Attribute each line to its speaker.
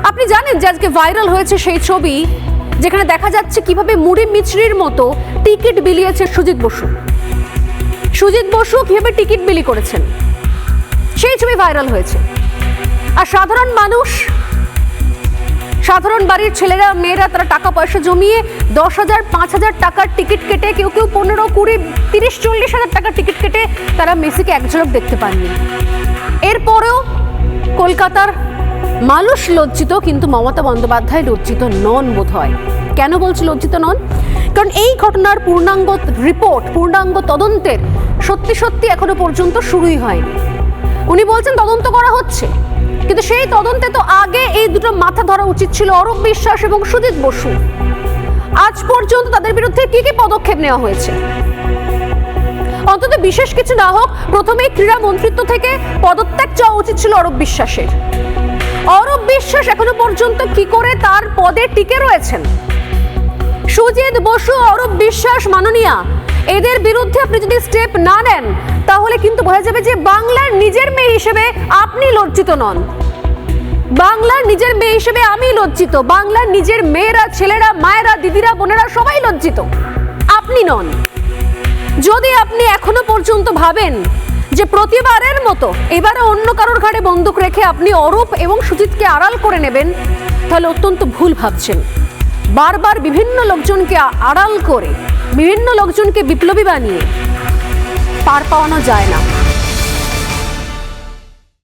Speaker 1: আপনি জানেন যে আজকে ভাইরাল হয়েছে সেই ছবি যেখানে দেখা যাচ্ছে কিভাবে মুড়ি মিছরির মতো টিকিট বিলিয়েছে সুজিত বসু। সুজিত বসু কিভাবে টিকিট বিলি করেছেন সেই ছবি ভাইরাল হয়েছে। আর সাধারণ মানুষ, সাধারণ বাড়ির ছেলেরা মেয়েরা তারা টাকা পয়সা জমিয়ে 10,000 5,000 টাকার টিকিট কেটে, কেউ কেউ 15, 20, 30, 40 হাজার টাকার টিকিট কেটে তারা মেসিকে এক ঝলক দেখতে পাননি। এরপরেও কলকাতার মানুষ লজ্জিত, কিন্তু মমতা বন্দ্যোপাধ্যায় লজ্জিত নন বোধ হয়। কেন বলছি লজ্জিত নন? কারণ এই ঘটনার পূর্ণাঙ্গ রিপোর্ট, পূর্ণাঙ্গ তদন্তের সত্যি এখনো পর্যন্ত শুরুই হয়নি। উনি বলছেন তদন্ত করা হচ্ছে, কিন্তু সেই তদন্তে তো আগে এই দুটো মাথা ধরা উচিত ছিল, অরূপ বিশ্বাস এবং সুজিত বসু। আজ পর্যন্ত তাদের বিরুদ্ধে কি কি পদক্ষেপ নেওয়া হয়েছে? অন্তত বিশেষ কিছু না হোক, প্রথমেই ক্রীড়া মন্ত্রিত্ব থেকে পদত্যাগ চাওয়া উচিত ছিল অরূপ বিশ্বাসের। অরূপ বিশ্বাস এখনো পর্যন্ত কি করে তার পদে টিকে রয়েছেন? সুজিত বসু, অরূপ বিশ্বাস, মাননীয়া, এদের বিরুদ্ধে আপনি যদি স্টেপ না নেন তাহলে কিন্তু বোঝা যাবে যে বাংলার নিজের মেয়ে হিসেবে আপনি লজ্জিত নন। বাংলার নিজের মেয়ে হিসেবে আমি লজ্জিত, বাংলার নিজের মেয়েরা, ছেলেরা, মায়েরা, দিদিরা, বোনেরা সবাই লজ্জিত, আপনি নন। যদি আপনি এখনো পর্যন্ত ভাবেন যে প্রতিবারের মতো এবারে অন্য কারোর ঘাড়ে বন্দুক রেখে আপনি অরূপ এবং সুজিতকে আড়াল করে নেবেন, তাহলে অত্যন্ত ভুল ভাবছেন। বারবার বিভিন্ন লোকজনকে আড়াল করে, বিভিন্ন লোকজনকে বিপ্লবী বানিয়ে পার পাওয়ানো যায় না।